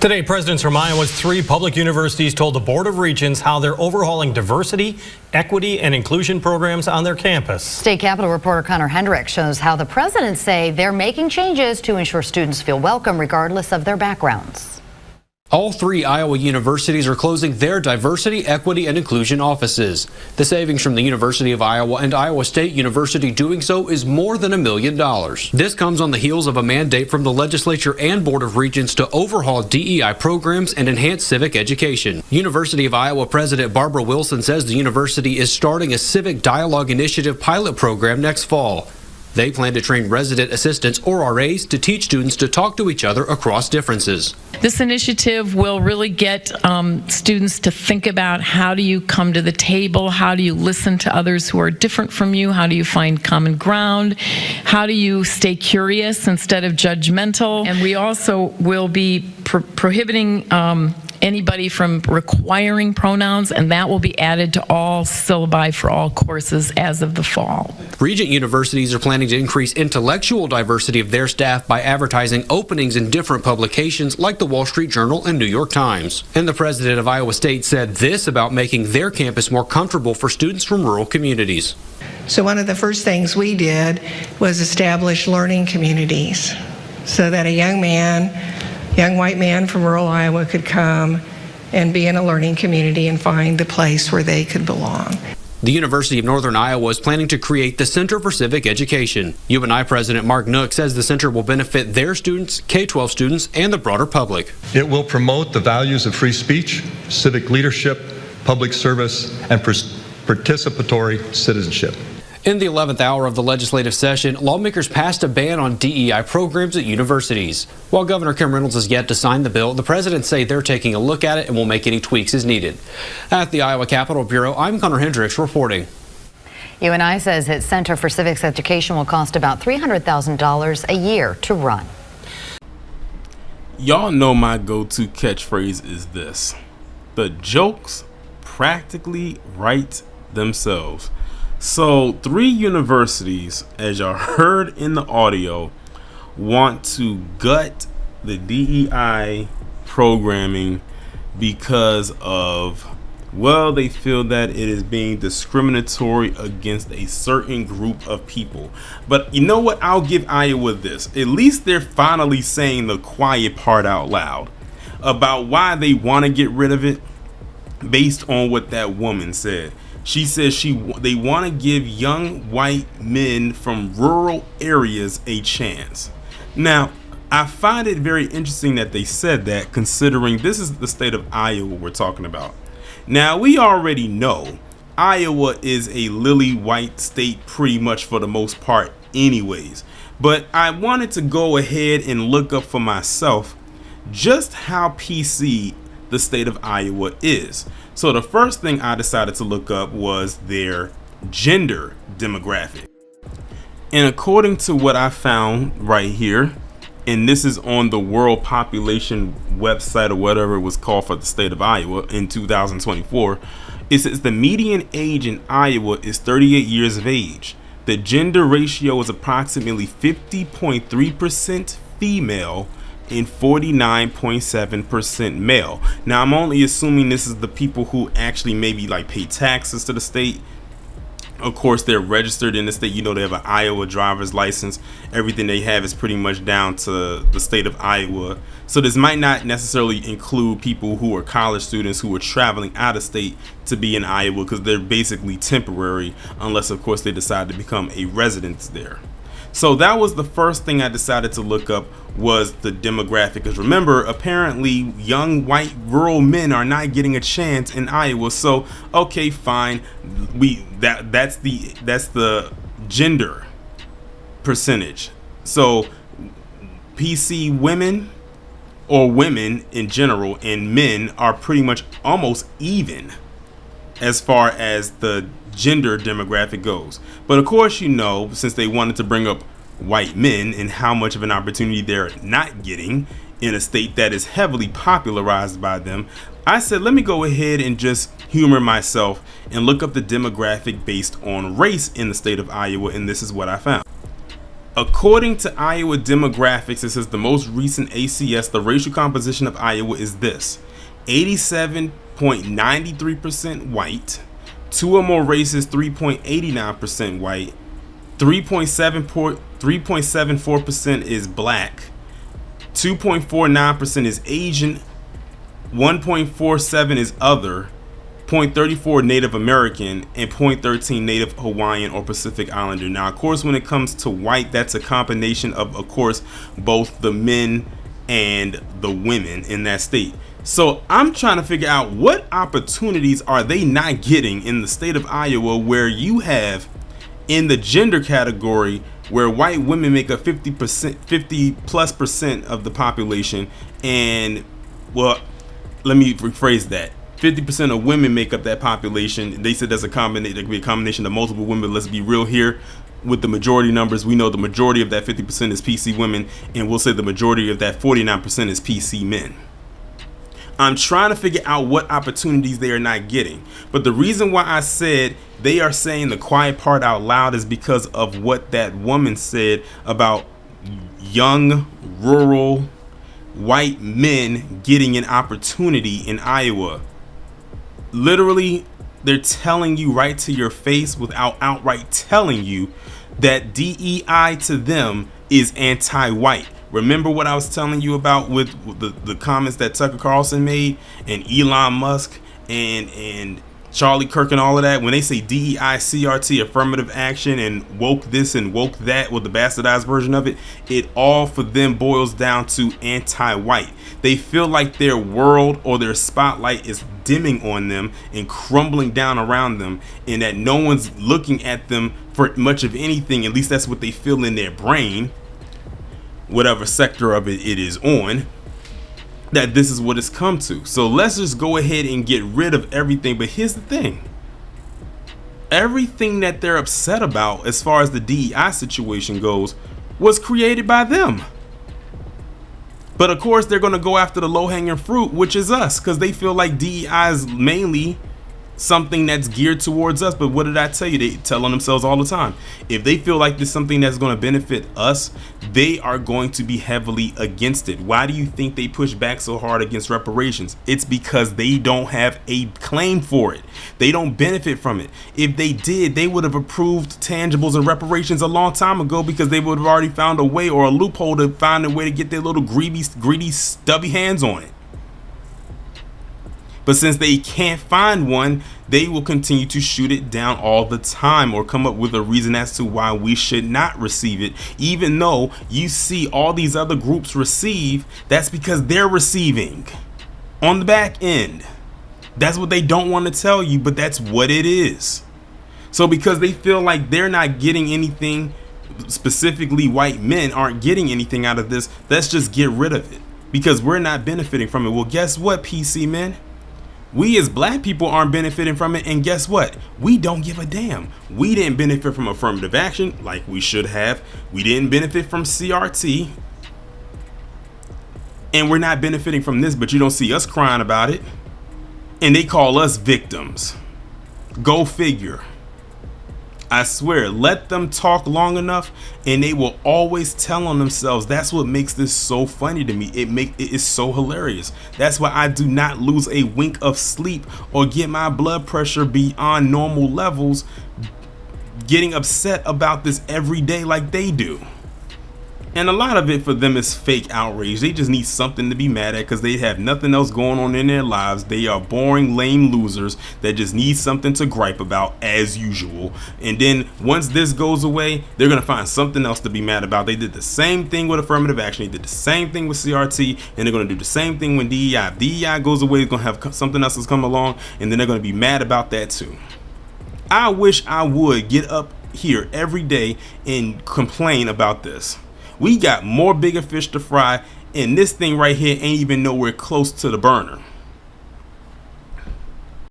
Today, presidents from Iowa's 3 public universities told the Board of Regents how they're overhauling diversity, equity, and inclusion programs on their campus. State Capitol reporter Connor Hendricks shows how the presidents say they're making changes to ensure students feel welcome regardless of their backgrounds. All 3 Iowa universities are closing their diversity, equity, and inclusion offices. The savings from the University of Iowa and Iowa State University doing so is more than $1 million. This comes on the heels of a mandate from the legislature and Board of Regents to overhaul DEI programs and enhance civic education. University of Iowa President Barbara Wilson says the university is starting a civic dialogue initiative pilot program next fall. They plan to train resident assistants or RAs to teach students to talk to each other across differences. This initiative will really get students to think about how do you come to the table, how do you listen to others who are different from you, how do you find common ground, how do you stay curious instead of judgmental. And we also will be prohibiting anybody from requiring pronouns, and that will be added to all syllabi for all courses as of the fall. Regent universities are planning to increase intellectual diversity of their staff by advertising openings in different publications like the Wall Street Journal and New York Times. And the president of Iowa State said this about making their campus more comfortable for students from rural communities. So one of the first things we did was establish learning communities so that a young white man from rural Iowa could come and be in a learning community and find the place where they could belong. The University of Northern Iowa is planning to create the Center for Civic Education. UNI President Mark Nook says the center will benefit their students, K-12 students, and the broader public. It will promote the values of free speech, civic leadership, public service, and participatory citizenship. In the 11th hour of the legislative session, lawmakers passed a ban on DEI programs at universities. While Governor Kim Reynolds has yet to sign the bill, the presidents say they're taking a look at it and will make any tweaks as needed. At the Iowa Capitol Bureau, I'm Connor Hendricks reporting. UNI says its Center for Civics Education will cost about $300,000 a year to run. Y'all know my go-to catchphrase is this: the jokes practically write themselves. So 3 universities, as y'all heard in the audio, want to gut the DEI programming because of, well, they feel that it is being discriminatory against a certain group of people. But you know what? I'll give Iowa this. At least they're finally saying the quiet part out loud about why they want to get rid of it based on what that woman said. She says they want to give young white men from rural areas a chance. Now, I find it very interesting that they said that, considering this is the state of Iowa we're talking about. Now, we already know Iowa is a lily white state pretty much for the most part anyways. But I wanted to go ahead and look up for myself just how PC the state of Iowa is. So the first thing I decided to look up was their gender demographic. And according to what I found right here, and this is on the World Population website or whatever it was called for the state of Iowa in 2024, it says the median age in Iowa is 38 years of age. The gender ratio is approximately 50.3% female and 49.7% male. Now, I'm only assuming this is the people who actually maybe like pay taxes to the state. Of course, they're registered in the state. You know, they have an Iowa driver's license. Everything they have is pretty much down to the state of Iowa. So this might not necessarily include people who are college students who are traveling out of state to be in Iowa, because they're basically temporary unless, of course, they decide to become a resident there. So that was the first thing I decided to look up, was the demographic. Because remember, apparently young white rural men are not getting a chance in Iowa. So okay, fine, that's the gender percentage. So PC women, or women in general, and men are pretty much almost even as far as the gender demographic goes. But of course, you know, since they wanted to bring up white men and how much of an opportunity they're not getting in a state that is heavily popularized by them, I said, let me go ahead and just humor myself and look up the demographic based on race in the state of Iowa, and this is what I found. According to Iowa demographics, it says the most recent ACS, the racial composition of Iowa is this: 87.93% white, two or more races 3.89% white, 3.74% is black, 2.49% is Asian, 1.47 is other, 0.34 Native American, and 0.13 Native Hawaiian or Pacific Islander. Now, of course, when it comes to white, that's a combination of course, both the men and the women in that state. So I'm trying to figure out what opportunities are they not getting in the state of Iowa, where you have in the gender category where white women make up 50% of the population, and well, let me rephrase that. 50% of women make up that population. They said that's a combination. There could be a combination of multiple women. Let's be real here. With the majority numbers, we know the majority of that 50% is PC women, and we'll say the majority of that 49% is PC men. I'm trying to figure out what opportunities they are not getting. But the reason why I said they are saying the quiet part out loud is because of what that woman said about young, rural, white men getting an opportunity in Iowa. Literally, they're telling you right to your face without outright telling you that DEI to them is anti-white. Remember what I was telling you about with the comments that Tucker Carlson made, and Elon Musk and Charlie Kirk and all of that? When they say DEI, CRT, affirmative action, and woke this and woke that, with the bastardized version of it, it all for them boils down to anti-white. They feel like their world or their spotlight is dimming on them and crumbling down around them, and that no one's looking at them for much of anything. At least that's what they feel in their brain, whatever sector of it is on, that this is what it's come to. So let's just go ahead and get rid of everything. But here's the thing: everything that they're upset about as far as the DEI situation goes was created by them. But of course, they're going to go after the low-hanging fruit, which is us, because they feel like DEI is mainly something that's geared towards us. But what did I tell you? They tell on themselves all the time. If they feel like this is something that's going to benefit us, they are going to be heavily against it. Why do you think they push back so hard against reparations? It's because they don't have a claim for it. They don't benefit from it. If they did, they would have approved tangibles and reparations a long time ago, because they would have already found a way or a loophole to find a way to get their little greedy, stubby hands on it. But since they can't find one, they will continue to shoot it down all the time, or come up with a reason as to why we should not receive it. Even though you see all these other groups receive, that's because they're receiving on the back end. That's what they don't want to tell you, but that's what it is. So because they feel like they're not getting anything, specifically white men aren't getting anything out of this, let's just get rid of it because we're not benefiting from it. Well, guess what, PC men? We as black people aren't benefiting from it, and guess what? We don't give a damn. We didn't benefit from affirmative action like we should have. We didn't benefit from CRT, and we're not benefiting from this, but you don't see us crying about it, and they call us victims. Go figure. I swear, let them talk long enough and they will always tell on themselves. That's what makes this so funny to me. It is so hilarious. That's why I do not lose a wink of sleep or get my blood pressure beyond normal levels getting upset about this every day like they do. And a lot of it for them is fake outrage. They just need something to be mad at because they have nothing else going on in their lives. They are boring, lame losers that just need something to gripe about as usual. And then once this goes away, they're going to find something else to be mad about. They did the same thing with affirmative action. They did the same thing with CRT, and they're going to do the same thing when DEI. If DEI goes away, it's going to have something else that's come along, and then they're going to be mad about that too. I wish I would get up here every day and complain about this. We got more bigger fish to fry, and this thing right here ain't even nowhere close to the burner.